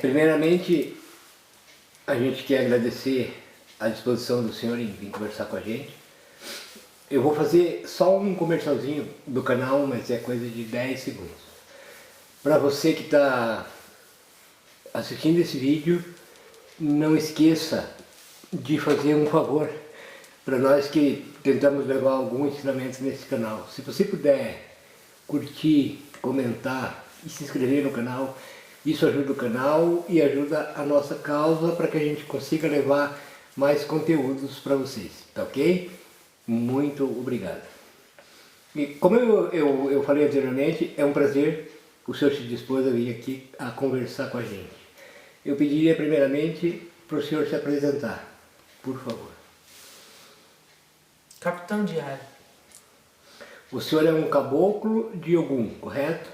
Primeiramente, a gente quer agradecer a disposição do senhor em vir conversar com a gente. Eu vou fazer só um comercialzinho do canal, mas é coisa de 10 segundos. Para você que está assistindo esse vídeo, não esqueça de fazer um favor para nós que tentamos levar algum ensinamento nesse canal. Se você puder curtir, comentar e se inscrever no canal, isso ajuda o canal e ajuda a nossa causa para que a gente consiga levar mais conteúdos para vocês, tá ok? Muito obrigado. E como eu falei anteriormente, é um prazer o senhor se dispôs a vir aqui a conversar com a gente. Eu pediria primeiramente para o senhor se apresentar, por favor. Capitão Diário. O senhor é um caboclo de Ogum, correto?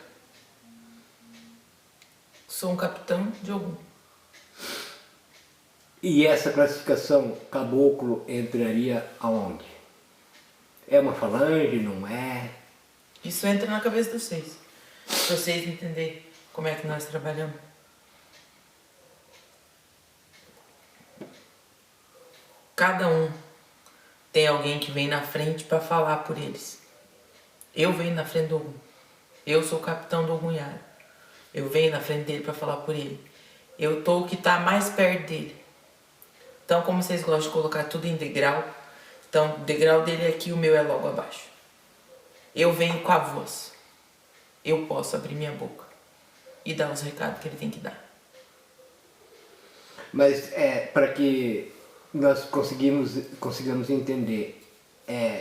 Sou um capitão de Ogum. E essa classificação caboclo entraria aonde? É uma falange, não é? Isso entra na cabeça de vocês. Pra vocês entenderem como é que nós trabalhamos. Cada um tem alguém que vem na frente para falar por eles. Eu venho na frente do Ogum. Eu sou o capitão do Ogunhara. Eu venho na frente dele para falar por ele. Eu tô o que tá mais perto dele. Então, como vocês gostam de colocar tudo em degrau, então o degrau dele é aqui, o meu é logo abaixo. Eu venho com a voz. Eu posso abrir minha boca e dar os recados que ele tem que dar. Mas para que nós consigamos entender,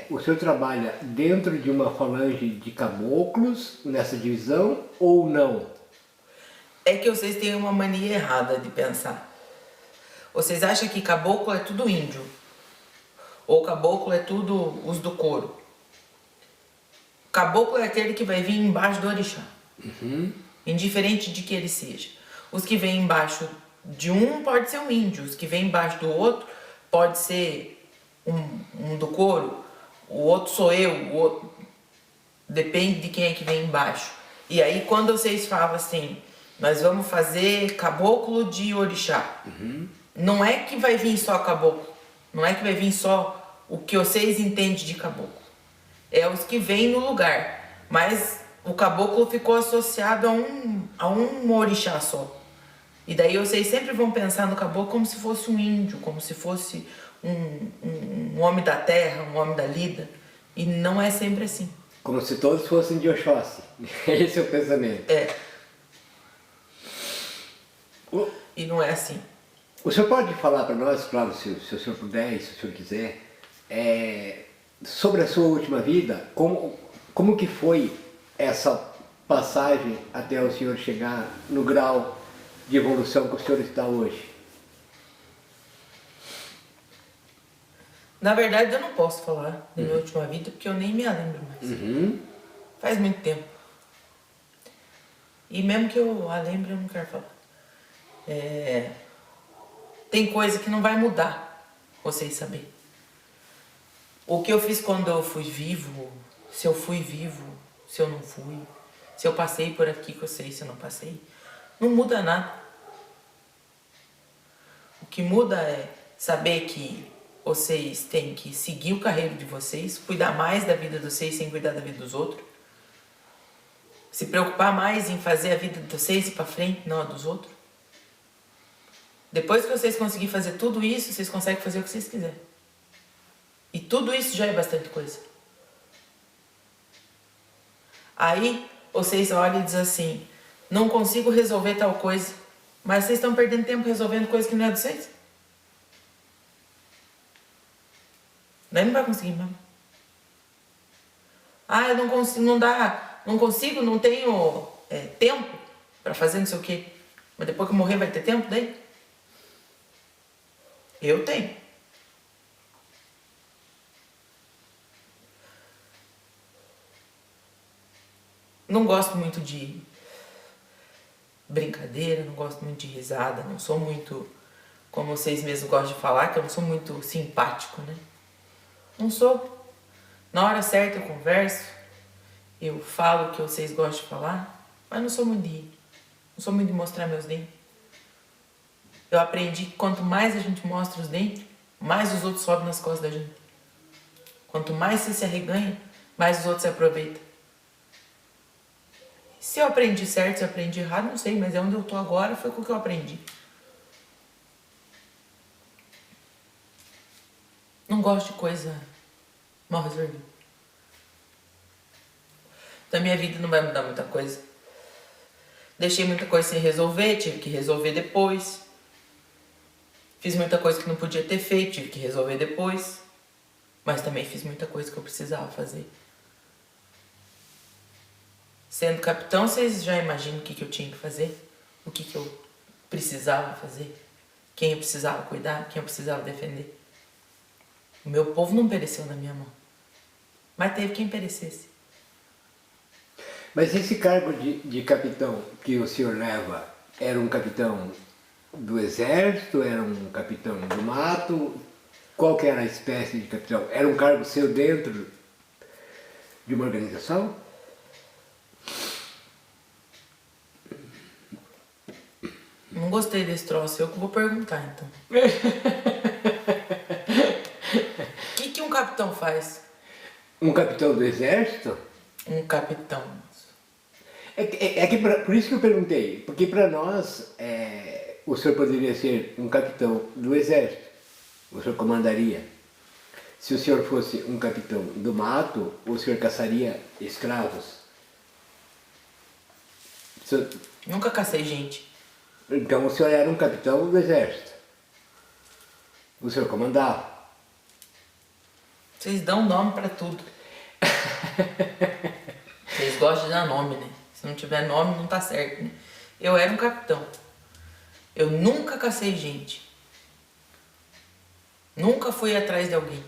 o senhor trabalha dentro de uma falange de caboclos nessa divisão ou não? É que vocês têm uma mania errada de pensar. Vocês acham que caboclo é tudo índio. Ou caboclo é tudo os do couro. Caboclo é aquele que vai vir embaixo do orixá. Indiferente de que ele seja. Os que vêm embaixo de um pode ser um índio. Os que vêm embaixo do outro pode ser um do couro. O outro sou eu. O outro... Depende de quem é que vem embaixo. E aí quando vocês falam assim, nós vamos fazer caboclo de orixá. Não é que vai vir só caboclo. Não é que vai vir só o que vocês entendem de caboclo. É os que vêm no lugar. Mas o caboclo ficou associado a um orixá só. E daí vocês sempre vão pensar no caboclo como se fosse um índio, como se fosse um homem da terra, um homem da lida. E não é sempre assim. Como se todos fossem de Oxóssi. Esse é o pensamento. E não é assim. O senhor pode falar para nós, claro, se o senhor puder e se o senhor quiser, sobre a sua última vida, como que foi essa passagem até o senhor chegar no grau de evolução que o senhor está hoje? Na verdade, eu não posso falar da minha última vida, porque eu nem me lembro mais. Faz muito tempo. E mesmo que eu a lembre, eu não quero falar. Tem coisa que não vai mudar, vocês saberem. O que eu fiz quando eu fui vivo, se eu fui vivo, se eu não fui, se eu passei por aqui que eu sei, se eu não passei, não muda nada. O que muda é saber que vocês têm que seguir o carreiro de vocês, cuidar mais da vida de vocês sem cuidar da vida dos outros, se preocupar mais em fazer a vida de vocês ir para frente, não a dos outros. Depois que vocês conseguirem fazer tudo isso, vocês conseguem fazer o que vocês quiserem. E tudo isso já é bastante coisa. Aí vocês olham e dizem assim, não consigo resolver tal coisa, mas vocês estão perdendo tempo resolvendo coisa que não é de vocês. Daí não vai conseguir mesmo. Eu não consigo, não tenho tempo para fazer não sei o quê. Mas depois que eu morrer vai ter tempo daí? Eu tenho. Não gosto muito de brincadeira, não gosto muito de risada, não sou muito, como vocês mesmos gostam de falar, que eu não sou muito simpático, né? Não sou. Na hora certa eu converso, eu falo o que vocês gostam de falar, mas não sou muito de rir. Não sou muito de mostrar meus dentes. Eu aprendi que quanto mais a gente mostra os dentes, mais os outros sobem nas costas da gente. Quanto mais você se arreganha, mais os outros se aproveitam. Se eu aprendi certo, se eu aprendi errado, não sei, mas é onde eu tô agora, foi com o que eu aprendi. Não gosto de coisa mal resolvida. Da minha vida não vai mudar muita coisa. Deixei muita coisa sem resolver, tive que resolver depois. Fiz muita coisa que não podia ter feito, tive que resolver depois. Mas também fiz muita coisa que eu precisava fazer. Sendo capitão, vocês já imaginam o que eu tinha que fazer? O que eu precisava fazer? Quem eu precisava cuidar? Quem eu precisava defender? O meu povo não pereceu na minha mão. Mas teve quem perecesse. Mas esse cargo de capitão que o senhor leva, era um capitão do exército, era um capitão do mato? Qual que era a espécie de capitão? Era um cargo seu dentro de uma organização? Não gostei desse troço, eu que vou perguntar então. O que um capitão faz? Um capitão do exército? Um capitão. Por isso que eu perguntei, porque para nós o senhor poderia ser um capitão do exército, o senhor comandaria. Se o senhor fosse um capitão do mato, o senhor caçaria escravos. Nunca cacei gente. Então o senhor era um capitão do exército. O senhor comandava. Vocês dão nome pra tudo. Vocês gostam de dar nome, né? Se não tiver nome, não tá certo, né? Eu era um capitão. Eu nunca cacei gente. Nunca fui atrás de alguém.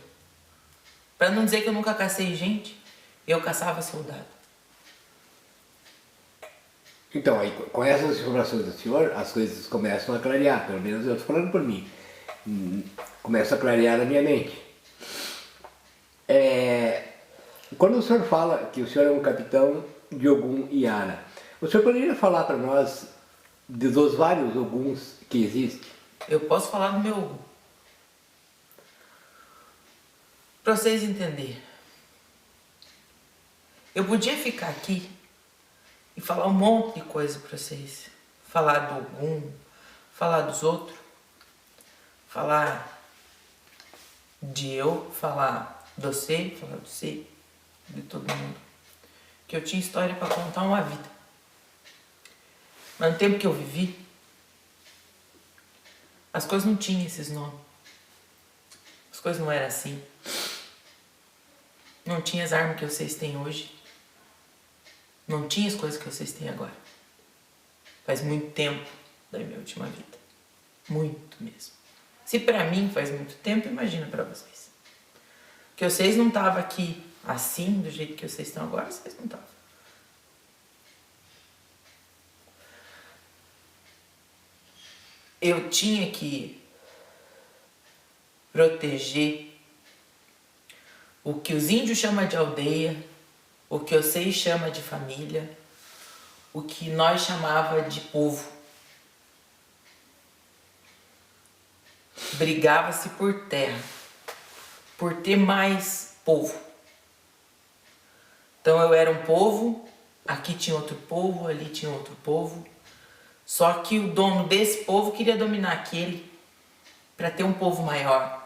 Pra não dizer que eu nunca cacei gente, eu caçava soldado. Então, aí, com essas informações do senhor, as coisas começam a clarear, pelo menos eu estou falando por mim. Começa a clarear na minha mente. Quando o senhor fala que o senhor é um capitão de Ogum e Ara, o senhor poderia falar para nós dos vários Oguns que existem? Eu posso falar do meu Ogum. Pra vocês entenderem. Eu podia ficar aqui e falar um monte de coisa pra vocês. Falar do Ogum, falar dos outros, falar de eu, falar de você, falar de você, de todo mundo. Que eu tinha história pra contar uma vida. Mas no tempo que eu vivi, as coisas não tinham esses nomes. As coisas não eram assim. Não tinha as armas que vocês têm hoje. Não tinha as coisas que vocês têm agora. Faz muito tempo da minha última vida. Muito mesmo. Se pra mim faz muito tempo, imagina pra vocês. Que vocês não estavam aqui assim, do jeito que vocês estão agora, vocês não estavam. Eu tinha que proteger o que os índios chamam de aldeia, o que vocês chamam de família, o que nós chamava de povo. Brigava-se por terra, por ter mais povo. Então eu era um povo, aqui tinha outro povo, ali tinha outro povo. Só que o dono desse povo queria dominar aquele para ter um povo maior.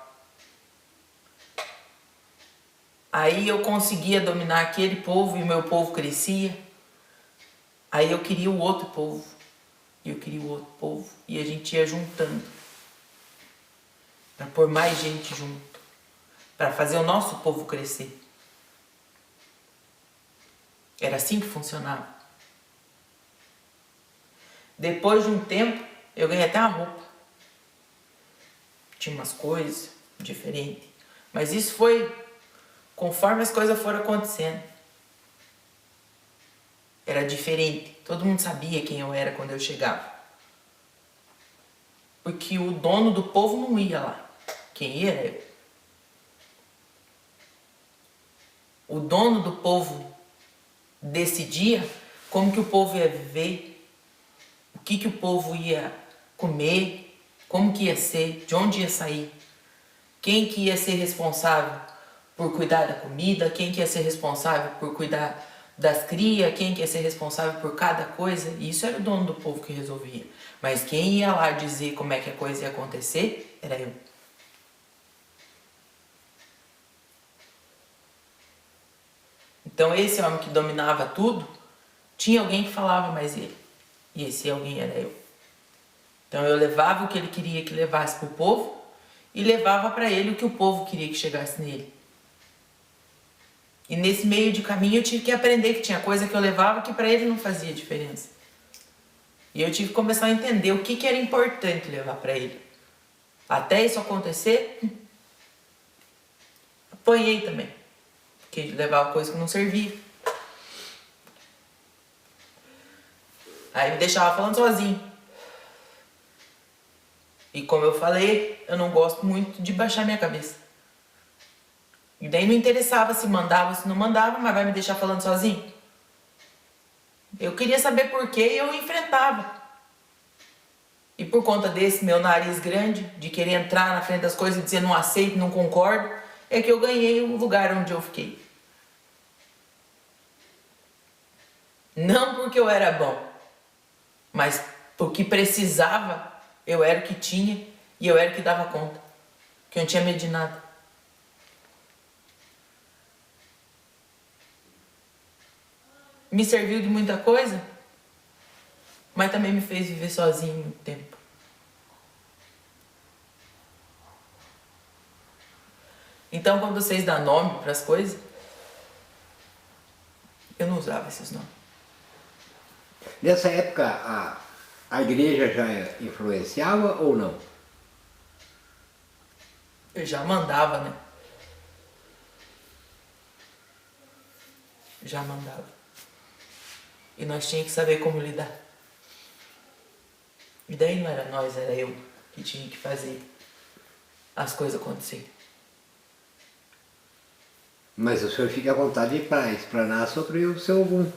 Aí eu conseguia dominar aquele povo e o meu povo crescia. Aí eu queria o outro povo. E eu queria o outro povo. E a gente ia juntando. Para pôr mais gente junto. Para fazer o nosso povo crescer. Era assim que funcionava. Depois de um tempo, eu ganhei até uma roupa. Tinha umas coisas diferentes. Mas isso foi conforme as coisas foram acontecendo. Era diferente. Todo mundo sabia quem eu era quando eu chegava. Porque o dono do povo não ia lá. Quem ia era eu. O dono do povo decidia como que o povo ia viver, o que o povo ia comer, como que ia ser, de onde ia sair, quem que ia ser responsável por cuidar da comida, quem que ia ser responsável por cuidar das crias, quem que ia ser responsável por cada coisa. E isso era o dono do povo que resolvia. Mas quem ia lá dizer como é que a coisa ia acontecer, era eu. Então esse homem que dominava tudo, tinha alguém que falava mais ele. E esse alguém era eu. Então eu levava o que ele queria que levasse para o povo e levava para ele o que o povo queria que chegasse nele. E nesse meio de caminho eu tive que aprender que tinha coisa que eu levava que para ele não fazia diferença. E eu tive que começar a entender o que era importante levar para ele. Até isso acontecer, apanhei também. Porque levava coisa que não servia. Aí me deixava falando sozinho. E como eu falei, eu não gosto muito de baixar minha cabeça. E daí não interessava se mandava, se não mandava, mas vai me deixar falando sozinho? Eu queria saber por quê e eu enfrentava. E por conta desse meu nariz grande, de querer entrar na frente das coisas e dizer não aceito, não concordo, é que eu ganhei o lugar onde eu fiquei. Não porque eu era bom, mas porque precisava, eu era o que tinha e eu era o que dava conta. Que eu não tinha medo de nada. Me serviu de muita coisa, mas também me fez viver sozinho muito tempo. Então, quando vocês dão nome para as coisas, eu não usava esses nomes. Nessa época, a igreja já influenciava ou não? Eu já mandava, né? Já mandava. E nós tínhamos que saber como lidar. E daí não era nós, era eu que tinha que fazer as coisas acontecerem. Mas o senhor fica à vontade para explanar sobre o seu Ogum.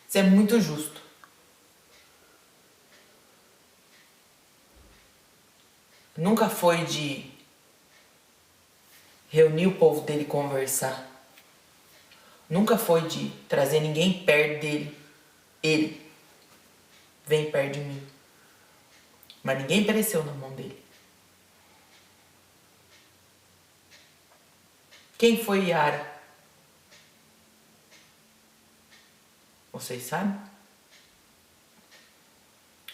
Isso é muito justo. Nunca foi de reunir o povo dele e conversar. Nunca foi de trazer ninguém perto dele. Ele vem perto de mim. Mas ninguém pereceu na mão dele. Quem foi Yara? Vocês sabem?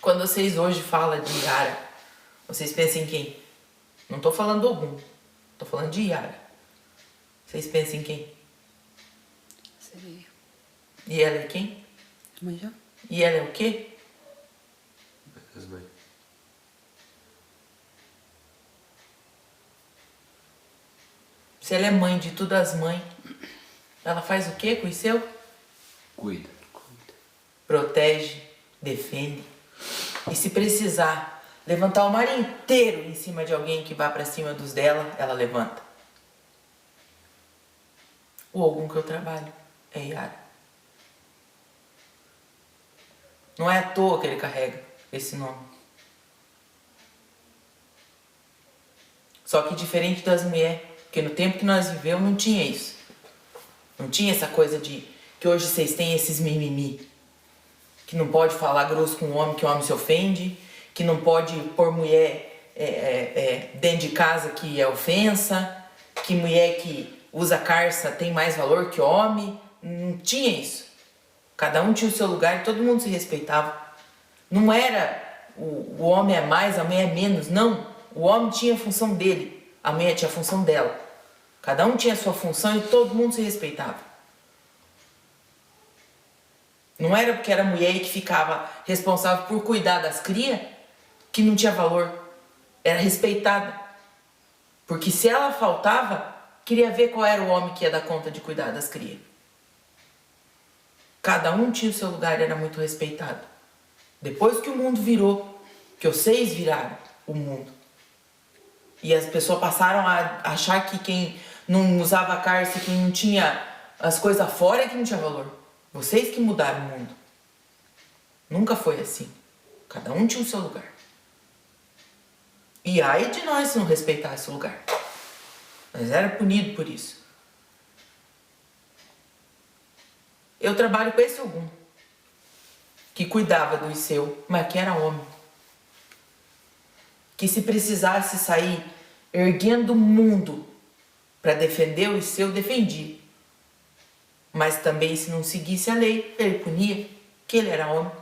Quando vocês hoje falam de Yara, vocês pensam em quem? Não estou falando do Ogum. Estou falando de Yara. Vocês pensam em quem? Sereia. E ela é quem? Mãe já? E ela é o quê? As mães. Se ela é mãe de todas as mães, ela faz o quê com o seu? Cuida. Protege, defende. E se precisar levantar o mar inteiro em cima de alguém que vá para cima dos dela, ela levanta. O Ogum que eu trabalho é Yara. Não é à toa que ele carrega esse nome. Só que diferente das mulheres, porque no tempo que nós vivemos não tinha isso. Não tinha essa coisa de que hoje vocês têm esses mimimi. Que não pode falar grosso com o homem, que o homem se ofende. Que não pode pôr mulher dentro de casa, que é ofensa. Que mulher que usa carça tem mais valor que homem. Não tinha isso. Cada um tinha o seu lugar e todo mundo se respeitava. Não era o homem é mais, a mulher é menos. Não. O homem tinha a função dele. A mulher tinha a função dela. Cada um tinha a sua função e todo mundo se respeitava. Não era porque era mulher que ficava responsável por cuidar das crias que não tinha valor. Era respeitada. Porque se ela faltava, queria ver qual era o homem que ia dar conta de cuidar das crias. Cada um tinha o seu lugar e era muito respeitado. Depois que o mundo virou, que vocês viraram o mundo, e as pessoas passaram a achar que quem não usava cárcere, quem não tinha as coisas fora é que não tinha valor. Vocês que mudaram o mundo. Nunca foi assim. Cada um tinha o seu lugar. E ai de nós se não respeitasse o lugar. Nós era punido por isso. Eu trabalho com esse Ogum, que cuidava do seu, mas que era homem. Que se precisasse sair erguendo o mundo para defender o seu, defendia. Mas também, se não seguisse a lei, ele punia, que ele era homem.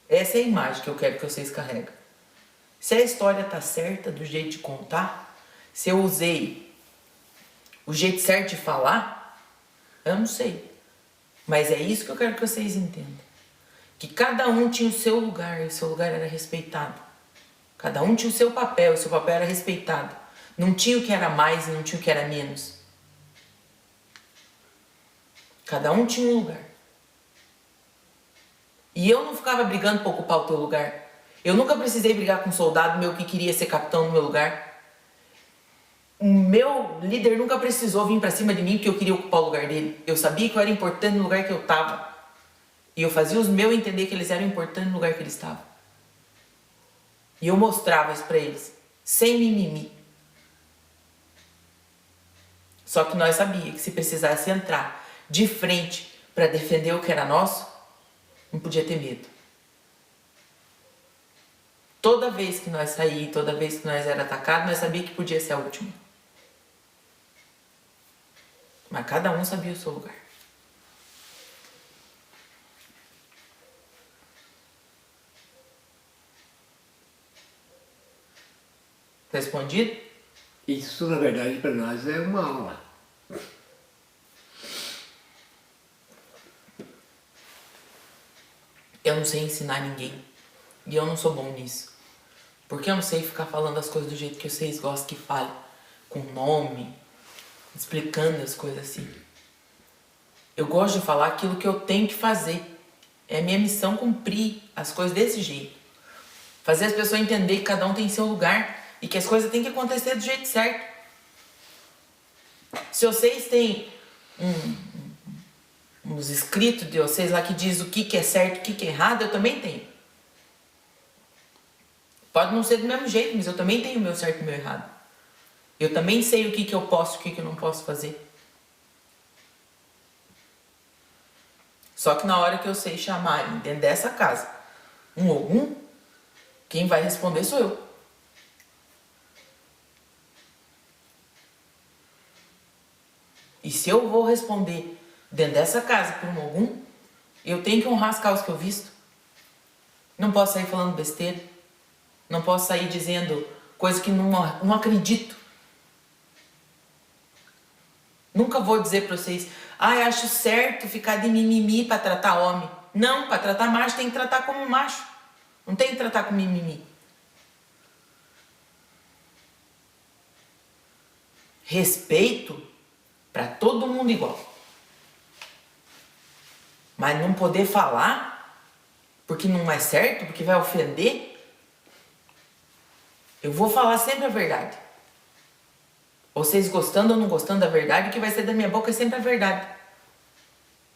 Essa é a imagem que eu quero que vocês carreguem. Se a história está certa do jeito de contar, se eu usei o jeito certo de falar, eu não sei. Mas é isso que eu quero que vocês entendam. Que cada um tinha o seu lugar e o seu lugar era respeitado. Cada um tinha o seu papel era respeitado. Não tinha o que era mais e não tinha o que era menos. Cada um tinha um lugar. E eu não ficava brigando para ocupar o teu lugar. Eu nunca precisei brigar com um soldado meu que queria ser capitão no meu lugar. O meu líder nunca precisou vir para cima de mim porque eu queria ocupar o lugar dele. Eu sabia que eu era importante no lugar que eu estava. E eu fazia os meus entender que eles eram importantes no lugar que eles estavam. E eu mostrava isso para eles, sem mimimi. Só que nós sabíamos que se precisasse entrar de frente para defender o que era nosso, não podia ter medo. Toda vez que nós saímos, toda vez que nós era atacado, nós sabíamos que podia ser a última. Mas cada um sabia o seu lugar. Respondido? Isso, na verdade, para nós é uma aula. Eu não sei ensinar ninguém. E eu não sou bom nisso. Porque eu não sei ficar falando as coisas do jeito que vocês gostam que fale. Com nome, explicando as coisas assim. Eu gosto de falar aquilo que eu tenho que fazer. É a minha missão cumprir as coisas desse jeito. Fazer as pessoas entenderem que cada um tem seu lugar e que as coisas têm que acontecer do jeito certo. Se vocês têm uns escritos de vocês lá que diz o que é certo, o que é errado, eu também tenho. Pode não ser do mesmo jeito, mas eu também tenho o meu certo e o meu errado. Eu também sei o que eu posso e o que eu não posso fazer. Só que na hora que eu sei chamar dentro dessa casa um Ogum, quem vai responder sou eu. E se eu vou responder dentro dessa casa por um Ogum, eu tenho que honrar as causas que eu visto. Não posso sair falando besteira. Não posso sair dizendo coisa que não acredito. Nunca vou dizer para vocês, acho certo ficar de mimimi para tratar homem. Não, para tratar macho tem que tratar como macho. Não tem que tratar com mimimi. Respeito para todo mundo igual. Mas não poder falar porque não é certo, porque vai ofender, eu vou falar sempre a verdade. Vocês gostando ou não gostando da verdade, o que vai sair da minha boca é sempre a verdade.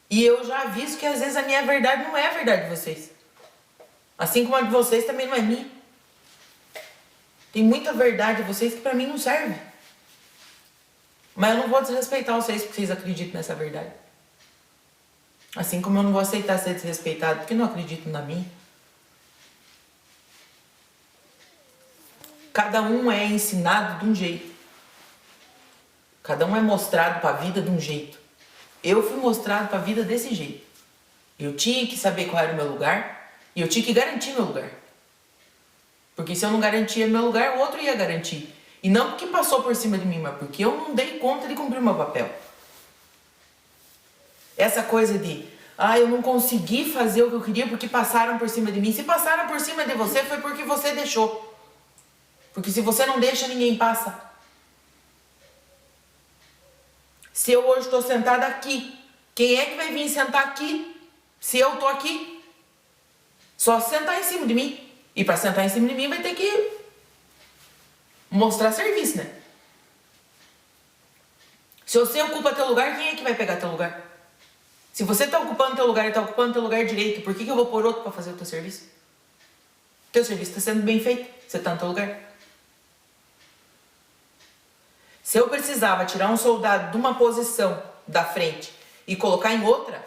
E eu já aviso que às vezes a minha verdade não é a verdade de vocês. Assim como a de vocês também não é minha. Tem muita verdade de vocês que pra mim não serve. Mas eu não vou desrespeitar vocês porque vocês acreditam nessa verdade. Assim como eu não vou aceitar ser desrespeitado porque não acredito na minha. Cada um é ensinado de um jeito. Cada um é mostrado para a vida de um jeito. Eu fui mostrado para a vida desse jeito. Eu tinha que saber qual era o meu lugar e eu tinha que garantir meu lugar. Porque se eu não garantia meu lugar, o outro ia garantir. E não porque passou por cima de mim, mas porque eu não dei conta de cumprir o meu papel. Essa coisa de, eu não consegui fazer o que eu queria porque passaram por cima de mim. Se passaram por cima de você, foi porque você deixou. Porque se você não deixa, ninguém passa. Se eu hoje estou sentada aqui, quem é que vai vir sentar aqui se eu estou aqui? Só sentar em cima de mim. E para sentar em cima de mim vai ter que mostrar serviço, né? Se você ocupa teu lugar, quem é que vai pegar teu lugar? Se você tá ocupando teu lugar e tá ocupando teu lugar direito, por que eu vou pôr outro para fazer o teu serviço? Teu serviço está sendo bem feito, você tá no teu lugar. Se eu precisava tirar um soldado de uma posição da frente e colocar em outra,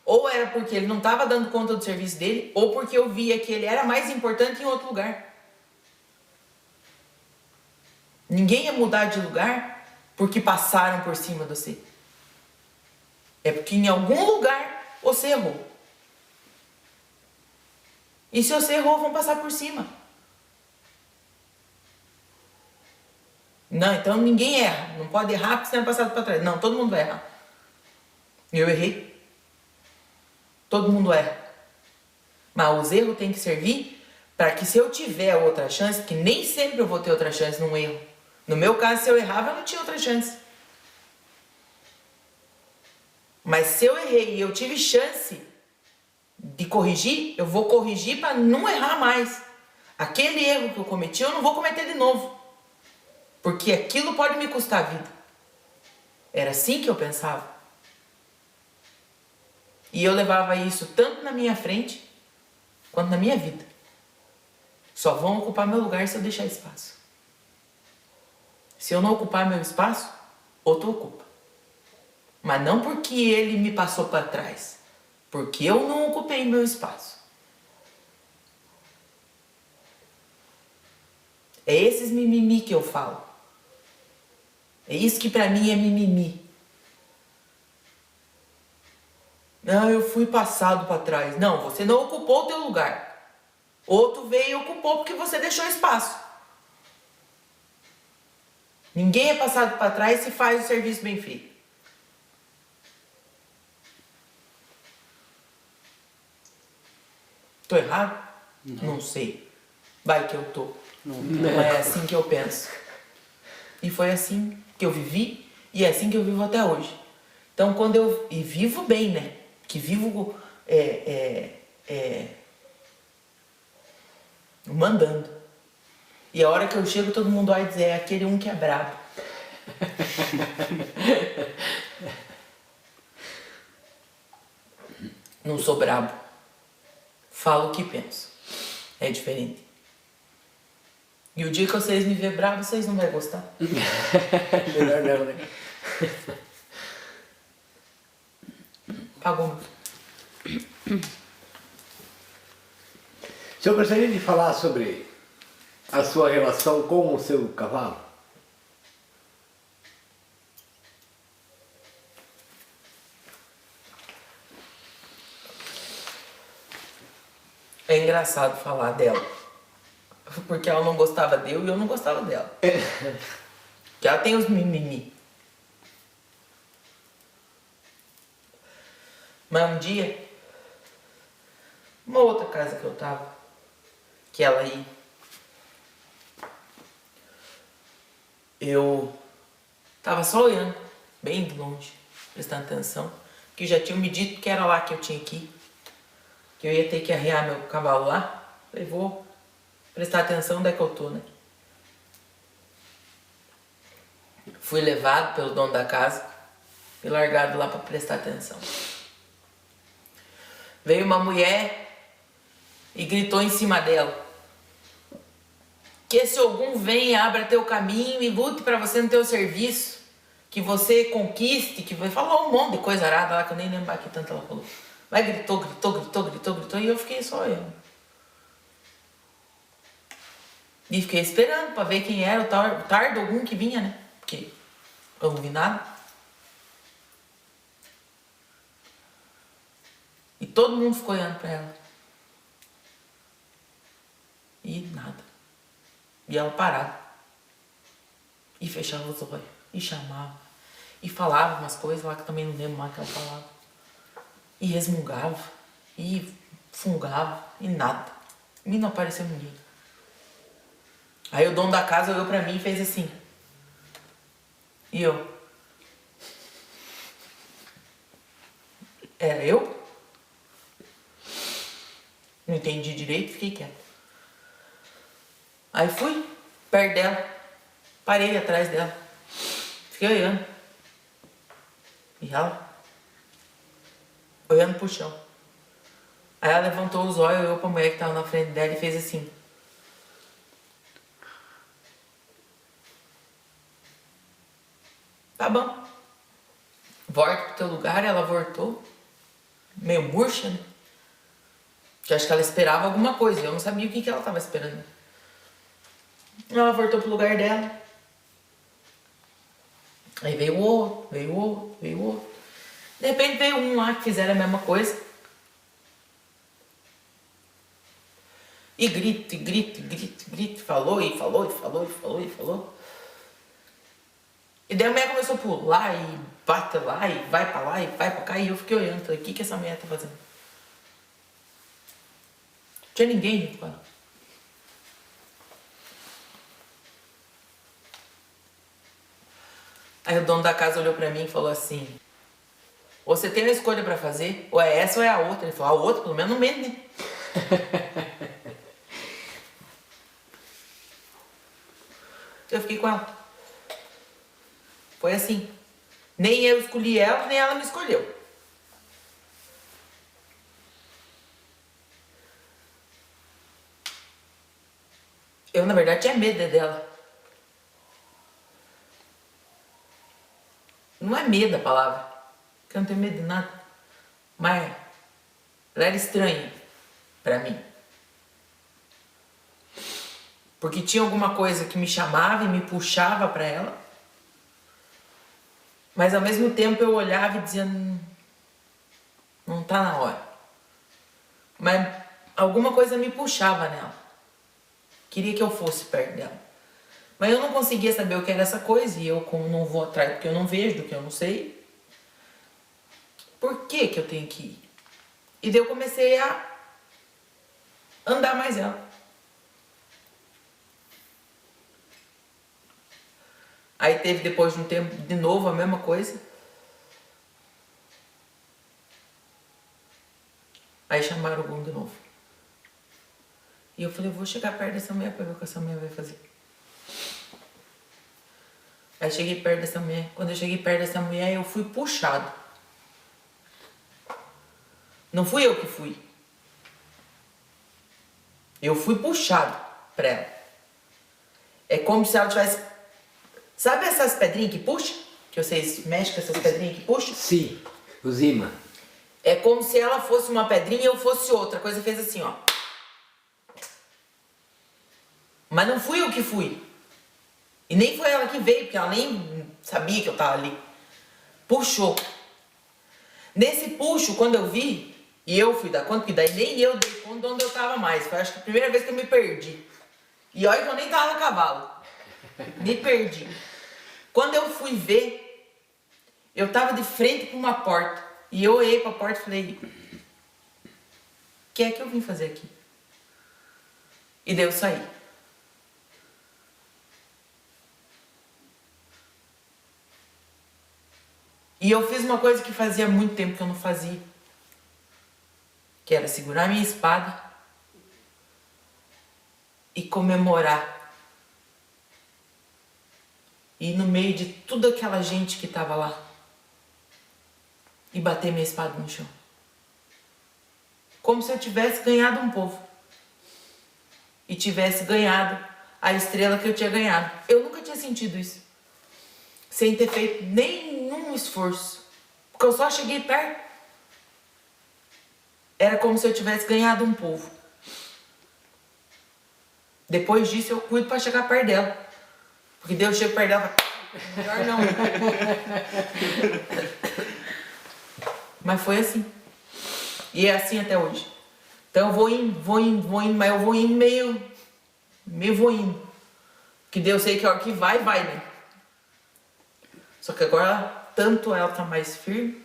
ou era porque ele não estava dando conta do serviço dele, ou porque eu via que ele era mais importante em outro lugar. Ninguém ia mudar de lugar porque passaram por cima de você. É porque em algum lugar você errou. E se você errou, vão passar por cima. Não, então ninguém erra. Não pode errar porque você não é passado para trás. Não, todo mundo vai errar. Eu errei. Todo mundo erra. Mas os erros têm que servir para que se eu tiver outra chance, que nem sempre eu vou ter outra chance num erro. No meu caso, se eu errava, eu não tinha outra chance. Mas se eu errei e eu tive chance de corrigir, eu vou corrigir para não errar mais. Aquele erro que eu cometi, eu não vou cometer de novo. Porque aquilo pode me custar a vida. Era assim que eu pensava. E eu levava isso tanto na minha frente, quanto na minha vida. Só vão ocupar meu lugar se eu deixar espaço. Se eu não ocupar meu espaço, outro ocupa. Mas não porque ele me passou para trás. Porque eu não ocupei meu espaço. É esses mimimi que eu falo. É isso que pra mim é mimimi. Não, eu fui passado para trás. Não, você não ocupou o teu lugar. Outro veio e ocupou porque você deixou espaço. Ninguém é passado para trás se faz o serviço bem feito. Tô errado? Não sei. Vai que eu tô. Não é assim que eu penso. E foi assim que eu vivi e é assim que eu vivo até hoje. Então quando eu... E vivo bem, né? Que vivo mandando. E a hora que eu chego, todo mundo vai dizer, é aquele um que é brabo. Não sou brabo. Falo o que penso. É diferente. E o dia que vocês me ver bravo, vocês não vão gostar. Melhor não, né? Pagou muito. O senhor gostaria de falar sobre a sua relação com o seu cavalo? É engraçado falar dela. Porque ela não gostava de eu e eu não gostava dela. Que ela tem os mimimi. Mas um dia, uma outra casa que eu tava, que ela ia, eu tava só olhando, bem de longe, prestando atenção, que já tinham me dito que era lá que eu tinha que ir, que eu ia ter que arrear meu cavalo lá. Falei, vou prestar atenção onde é que eu tô, né? Fui levado pelo dono da casa e largado lá para prestar atenção. Veio uma mulher e gritou em cima dela. Que esse algum venha, abra teu caminho e lute para você no teu serviço. Que você conquiste, que falou um monte de coisa arada lá que eu nem lembro que tanto ela falou. Mas gritou e eu fiquei só olhando. E fiquei esperando para ver quem era o tardo algum que vinha, né? Porque eu não vi nada. E todo mundo ficou olhando pra ela. E nada. E ela parada. E fechava os olhos. E chamava. E falava umas coisas lá que eu também não lembro mais que ela falava. E resmungava. E fungava. E nada. E não apareceu ninguém. Aí o dono da casa olhou pra mim e fez assim. E eu? Era eu? Não entendi direito, fiquei quieto. Aí fui perto dela. Parei atrás dela. Fiquei olhando. E ela olhando pro chão. Aí ela levantou os olhos, olhou pra mulher que tava na frente dela e fez assim. Tá bom. Volta pro teu lugar, ela voltou. Meio murcha, né? Que acho que ela esperava alguma coisa. Eu não sabia o que ela tava esperando. Ela voltou pro lugar dela. Aí veio outro, veio outro, veio outro. De repente veio um lá que fizeram a mesma coisa. E grita, e grita, e grita, e grita. Falou, e falou, e falou, e falou, e falou. E daí a mulher começou a pular e bate lá, e vai pra lá, e vai pra cá. E eu fiquei olhando, falei, o que essa mulher tá fazendo? Não tinha ninguém junto com ela. Aí o dono da casa olhou pra mim e falou assim, ou você tem uma escolha pra fazer, ou é essa ou é a outra. Ele falou, a outra pelo menos não mente, né? Eu fiquei com ela. Foi assim. Nem eu escolhi ela, nem ela me escolheu. Eu, na verdade, tinha medo dela. Não é medo a palavra, porque eu não tenho medo de nada. Mas ela era estranha pra mim. Porque tinha alguma coisa que me chamava e me puxava pra ela. Mas ao mesmo tempo eu olhava e dizia, não tá na hora. Mas alguma coisa me puxava nela. Queria que eu fosse perto dela. Mas eu não conseguia saber o que era essa coisa. E eu, como não vou atrás do que eu não vejo, do que eu não sei, por que que eu tenho que ir? E daí eu comecei a andar mais ela. Aí teve depois de um tempo de novo a mesma coisa. Aí chamaram o Gum de novo. E eu falei, eu vou chegar perto dessa mulher pra ver o que essa mulher vai fazer. Aí cheguei perto dessa mulher. Quando eu cheguei perto dessa mulher, eu fui puxado. Não fui eu que fui. Eu fui puxado pra ela. É como se ela tivesse... Sabe essas pedrinhas que puxam? Que vocês mexem com essas pedrinhas que puxam? Sim, os imãs. É como se ela fosse uma pedrinha e eu fosse outra. A coisa fez assim, ó. Mas não fui eu que fui. E nem foi ela que veio, porque ela nem sabia que eu tava ali. Puxou. Nesse puxo, quando eu vi, e eu fui dar conta, que daí nem eu dei conta de onde eu tava mais. Foi acho que a primeira vez que eu me perdi. E olha que eu nem tava no cavalo. Me perdi. Quando eu fui ver, eu tava de frente pra uma porta. E eu olhei pra porta e falei, o que é que eu vim fazer aqui? E daí eu saí. E eu fiz uma coisa que fazia muito tempo que eu não fazia. Que era segurar minha espada e comemorar. E no meio de toda aquela gente que estava lá. E bater minha espada no chão. Como se eu tivesse ganhado um povo. E tivesse ganhado a estrela que eu tinha ganhado. Eu nunca tinha sentido isso. Sem ter feito nenhum esforço. Porque eu só cheguei perto. Era como se eu tivesse ganhado um povo. Depois disso eu cuido para chegar perto dela. Porque Deus chega perto dela e fala, melhor não. Mas foi assim. E é assim até hoje. Então eu vou indo, mas eu vou indo meio vou indo. Que Deus sei que a hora que vai, né? Só que agora, tanto ela tá mais firme,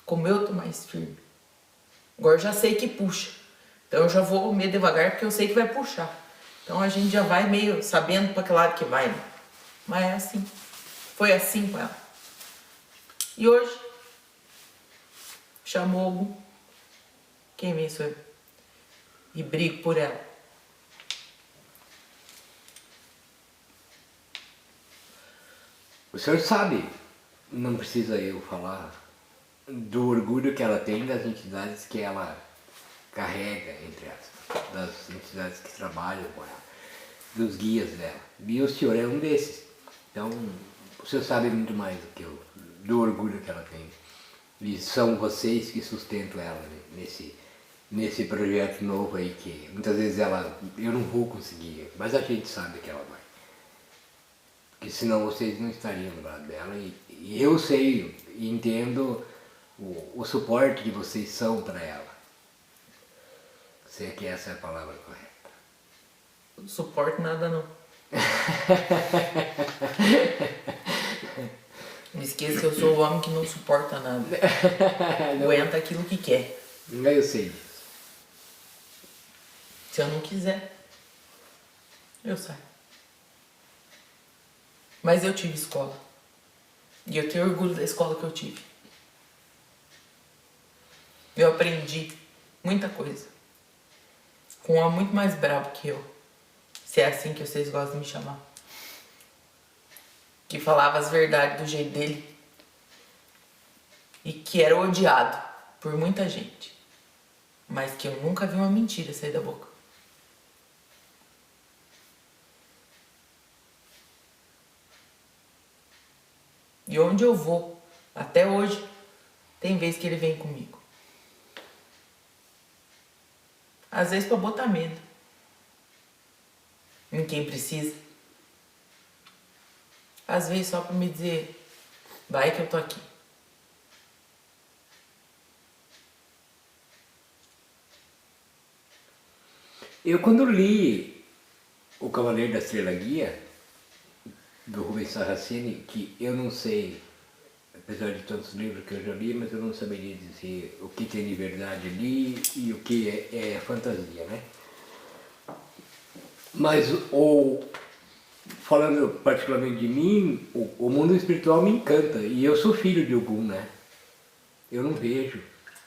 como eu tô mais firme. Agora eu já sei que puxa. Então eu já vou meio devagar, porque eu sei que vai puxar. Então a gente já vai meio sabendo para que lado que vai, né? Mas é assim. Foi assim com ela. E hoje, chamou algum. Quem vem sou eu. E brigo por ela. O senhor sabe, não precisa eu falar do orgulho que ela tem das entidades que ela carrega, entre aspas, das entidades que trabalham com ela, dos guias dela. E o senhor é um desses. Então, o senhor sabe muito mais do que eu, do orgulho que ela tem. E são vocês que sustentam ela, né, nesse projeto novo aí, que muitas vezes eu não vou conseguir, mas a gente sabe que ela vai. Porque senão vocês não estariam do lado dela. E eu sei e entendo o suporte que vocês são para ela. Sei que essa é a palavra correta. Suporte nada não. Não esqueça que eu sou o homem que não suporta nada. Aguenta aquilo que quer. Eu sei disso. Se eu não quiser, eu saio. Mas eu tive escola. E eu tenho orgulho da escola que eu tive. Eu aprendi muita coisa. Com um homem muito mais bravo que eu. Se é assim que vocês gostam de me chamar. Que falava as verdades do jeito dele. E que era odiado por muita gente. Mas que eu nunca vi uma mentira sair da boca. E onde eu vou, até hoje, tem vez que ele vem comigo. Às vezes pra botar medo em quem precisa. Às vezes só pra me dizer, vai que eu tô aqui. Eu quando li O Cavaleiro da Estrela Guia, do Rubens Saraceni, que eu não sei, apesar de tantos livros que eu já li, mas eu não saberia dizer o que tem de verdade ali e o que é fantasia, né? Mas falando particularmente de mim, o mundo espiritual me encanta e eu sou filho de Ogum, né? Eu não vejo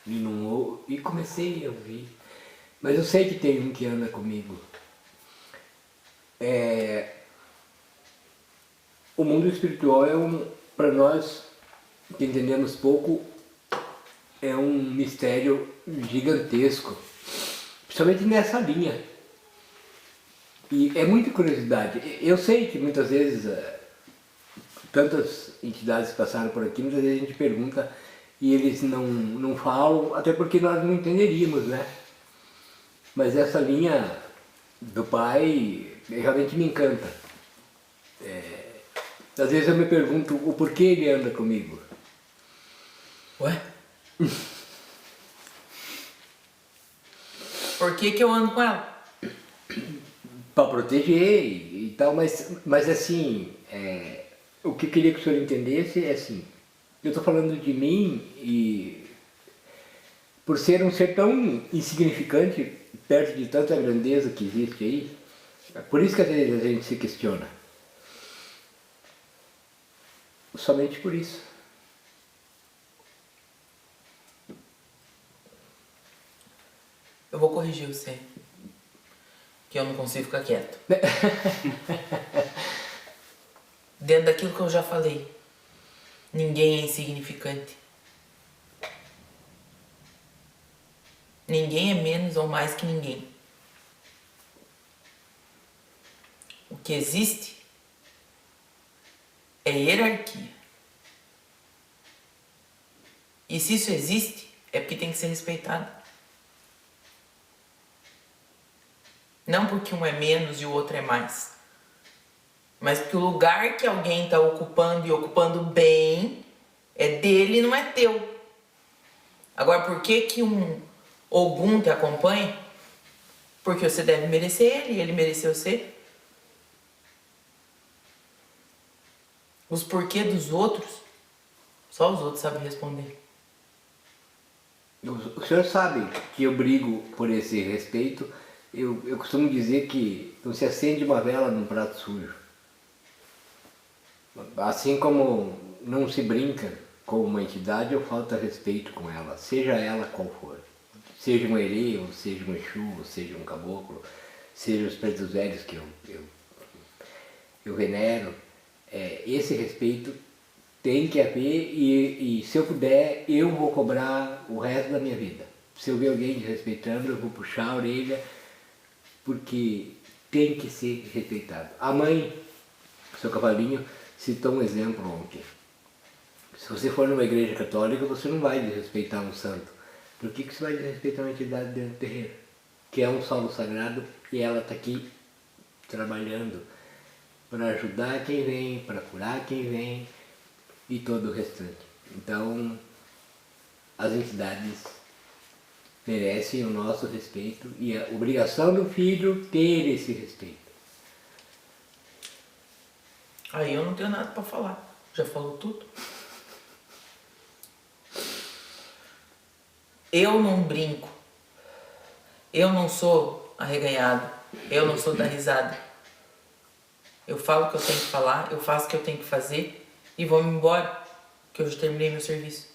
e comecei a ouvir, mas eu sei que tem um que anda comigo. O mundo espiritual para nós que entendemos pouco, é um mistério gigantesco, principalmente nessa linha. E é muita curiosidade. Eu sei que muitas vezes, tantas entidades passaram por aqui, muitas vezes a gente pergunta e eles não falam, até porque nós não entenderíamos, né? Mas essa linha do pai realmente me encanta. Às vezes eu me pergunto o porquê ele anda comigo. Ué? Por que eu ando com ela? Para proteger e tal, mas assim, o que eu queria que o senhor entendesse é assim, eu estou falando de mim e por ser um ser tão insignificante perto de tanta grandeza que existe aí, é por isso que às vezes a gente se questiona. Somente por isso. Eu vou corrigir você. Que eu não consigo ficar quieto. Dentro daquilo que eu já falei, ninguém é insignificante. Ninguém é menos ou mais que ninguém. O que existe é hierarquia. E se isso existe, é porque tem que ser respeitado. Não porque um é menos e o outro é mais. Mas porque o lugar que alguém está ocupando e ocupando bem é dele e não é teu. Agora, por que um Ogum te acompanha? Porque você deve merecer ele e ele mereceu você. Os porquê dos outros, só os outros sabem responder. O senhor sabe que eu brigo por esse respeito. Eu costumo dizer que não se acende uma vela num prato sujo. Assim como não se brinca com uma entidade, ou falta respeito com ela, seja ela qual for. Seja um herê, ou seja um exu, ou seja um caboclo, seja os pretos velhos que eu venero. Esse respeito Tem que haver e se eu puder, eu vou cobrar o resto da minha vida. Se eu ver alguém desrespeitando, eu vou puxar a orelha, porque tem que ser respeitado. A mãe, seu cavalinho, citou um exemplo ontem. Se você for numa igreja católica, você não vai desrespeitar um santo. Por que você vai desrespeitar uma entidade dentro do terreiro? Que é um solo sagrado e ela está aqui trabalhando para ajudar quem vem, para curar quem vem e todo o restante. Então, as entidades merecem o nosso respeito e a obrigação do filho ter esse respeito. Aí eu não tenho nada para falar. Já falou tudo. Eu não brinco. Eu não sou arreganhado. Eu não sou da risada. Eu falo o que eu tenho que falar, eu faço o que eu tenho que fazer e vou-me embora, que eu já terminei meu serviço.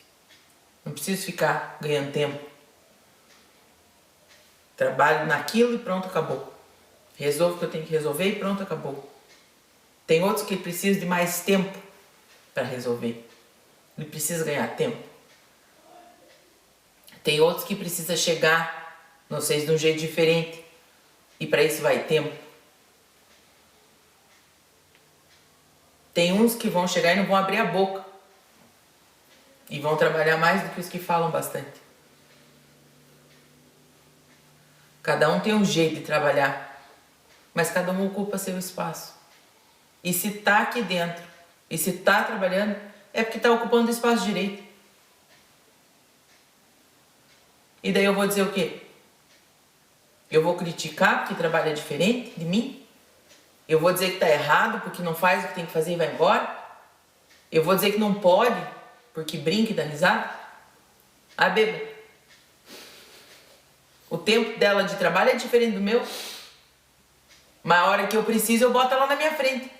Não preciso ficar ganhando tempo. Trabalho naquilo e pronto, acabou. Resolvo o que eu tenho que resolver e pronto, acabou. Tem outros que precisam de mais tempo para resolver. Ele precisa ganhar tempo. Tem outros que precisam chegar, não sei, de um jeito diferente. E para isso vai tempo. Tem uns que vão chegar e não vão abrir a boca. E vão trabalhar mais do que os que falam bastante. Cada um tem um jeito de trabalhar. Mas cada um ocupa seu espaço. E se tá aqui dentro, e se tá trabalhando, é porque tá ocupando o espaço direito. E daí eu vou dizer o quê? Eu vou criticar porque trabalha diferente de mim? Eu vou dizer que tá errado porque não faz o que tem que fazer e vai embora? Eu vou dizer que não pode porque brinca e dá risada? Ah, beba. O tempo dela de trabalho é diferente do meu. Mas a hora que eu preciso, eu boto ela na minha frente.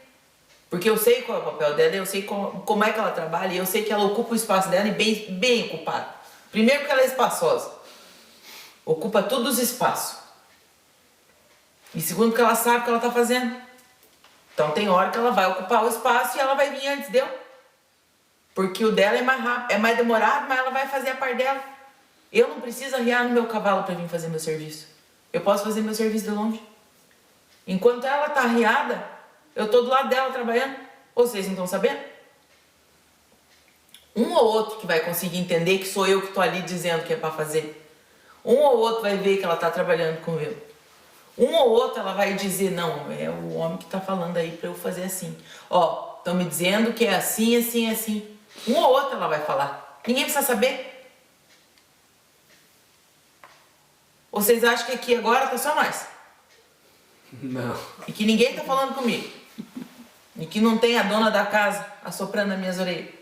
Porque eu sei qual é o papel dela, eu sei como é que ela trabalha, eu sei que ela ocupa o espaço dela e bem ocupado. Primeiro porque ela é espaçosa. Ocupa todos os espaços. E segundo porque ela sabe o que ela está fazendo. Então tem hora que ela vai ocupar o espaço e ela vai vir antes de eu. Porque o dela é mais rápido, é mais demorado, mas ela vai fazer a parte dela. Eu não preciso arriar no meu cavalo para vir fazer meu serviço. Eu posso fazer meu serviço de longe. Enquanto ela está arriada, eu estou do lado dela trabalhando. Vocês não estão sabendo? Um ou outro que vai conseguir entender que sou eu que estou ali dizendo que é para fazer. Um ou outro vai ver que ela está trabalhando com eu. Um ou outro ela vai dizer, não, é o homem que está falando aí para eu fazer assim. Ó, estão me dizendo que é assim, assim, assim. Um ou outro ela vai falar. Ninguém precisa saber. Vocês acham que aqui agora tá só nós? Não. E que ninguém tá falando comigo? E que não tem a dona da casa assoprando nas minhas orelhas?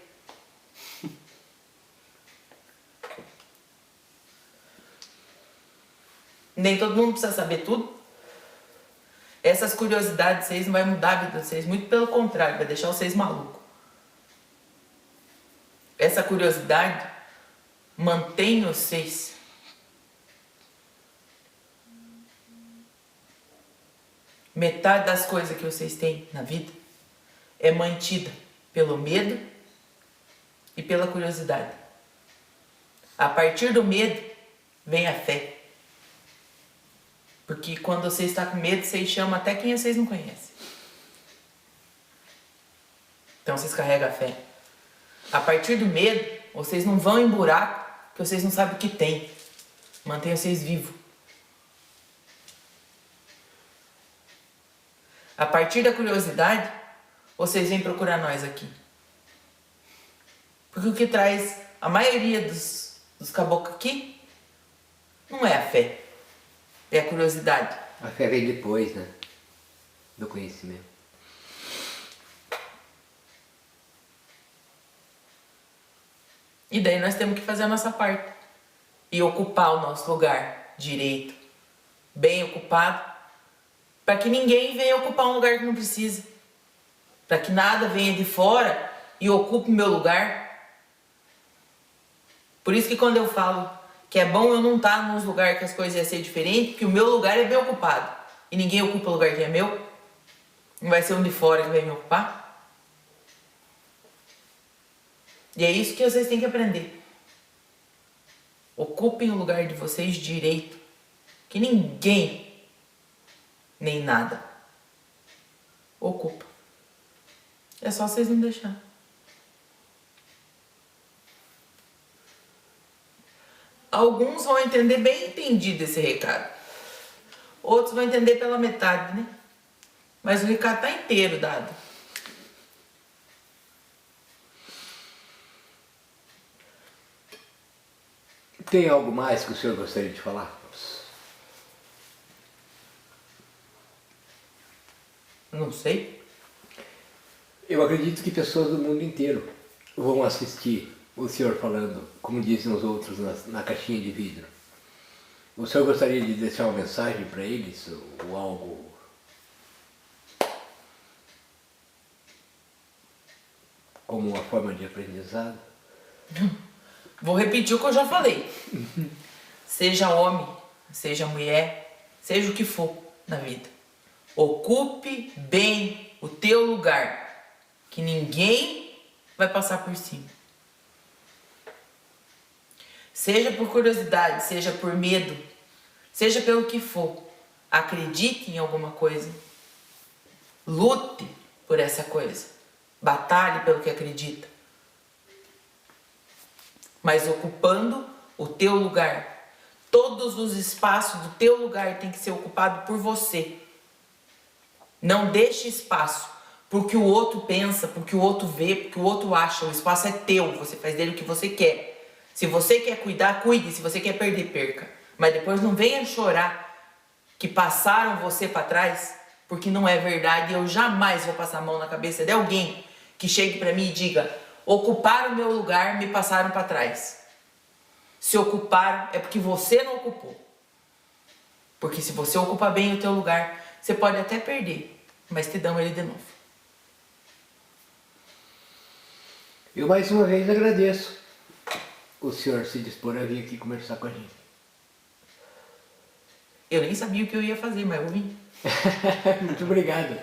Nem todo mundo precisa saber tudo. Essas curiosidades de vocês não vai mudar a vida de vocês. Muito pelo contrário, vai deixar vocês malucos. Essa curiosidade mantém vocês. Metade das coisas que vocês têm na vida é mantida pelo medo e pela curiosidade. A partir do medo vem a fé. Porque quando você está com medo, vocês chamam até quem vocês não conhecem. Então vocês carregam a fé. A partir do medo, vocês não vão em buraco que vocês não sabem o que tem. Mantenha vocês vivos. A partir da curiosidade, vocês vêm procurar nós aqui. Porque o que traz a maioria dos caboclos aqui não é a fé, é a curiosidade. A fé vem depois, né? Do conhecimento. E daí nós temos que fazer a nossa parte. E ocupar o nosso lugar direito, bem ocupado, para que ninguém venha ocupar um lugar que não precisa. Para que nada venha de fora e ocupe o meu lugar. Por isso que quando eu falo que é bom eu não estar nos lugares que as coisas iam ser diferentes, porque o meu lugar é bem ocupado. E ninguém ocupa o lugar que é meu. Não vai ser um de fora que vai me ocupar. E é isso que vocês têm que aprender. Ocupem o lugar de vocês direito. Que ninguém, nem nada, ocupa. É só vocês não deixar. Alguns vão entender bem entendido esse recado. Outros vão entender pela metade, né? Mas o recado tá inteiro dado. Tem algo mais que o senhor gostaria de falar? Não sei. Eu acredito que pessoas do mundo inteiro vão assistir o senhor falando, como dizem os outros, na caixinha de vidro. O senhor gostaria de deixar uma mensagem para eles ou algo? Como uma forma de aprendizado? Vou repetir o que eu já falei. Seja homem, seja mulher, seja o que for na vida. Ocupe bem o teu lugar, que ninguém vai passar por cima. Seja por curiosidade, seja por medo, seja pelo que for, acredite em alguma coisa. Lute por essa coisa. Batalhe pelo que acredita. Mas ocupando o teu lugar. Todos os espaços do teu lugar têm que ser ocupados por você. Não deixe espaço porque o outro pensa, porque o outro vê, porque o outro acha. O espaço é teu, você faz dele o que você quer. Se você quer cuidar, cuide. Se você quer perder, perca. Mas depois não venha chorar que passaram você para trás, porque não é verdade. Eu jamais vou passar a mão na cabeça de alguém que chegue para mim e diga: ocuparam o meu lugar, me passaram para trás. Se ocuparam é porque você não ocupou. Porque se você ocupar bem o teu lugar, você pode até perder, mas te dão ele de novo. Eu mais uma vez agradeço o senhor se dispor a vir aqui conversar com a gente. Eu nem sabia o que eu ia fazer, mas eu vim. Muito obrigado.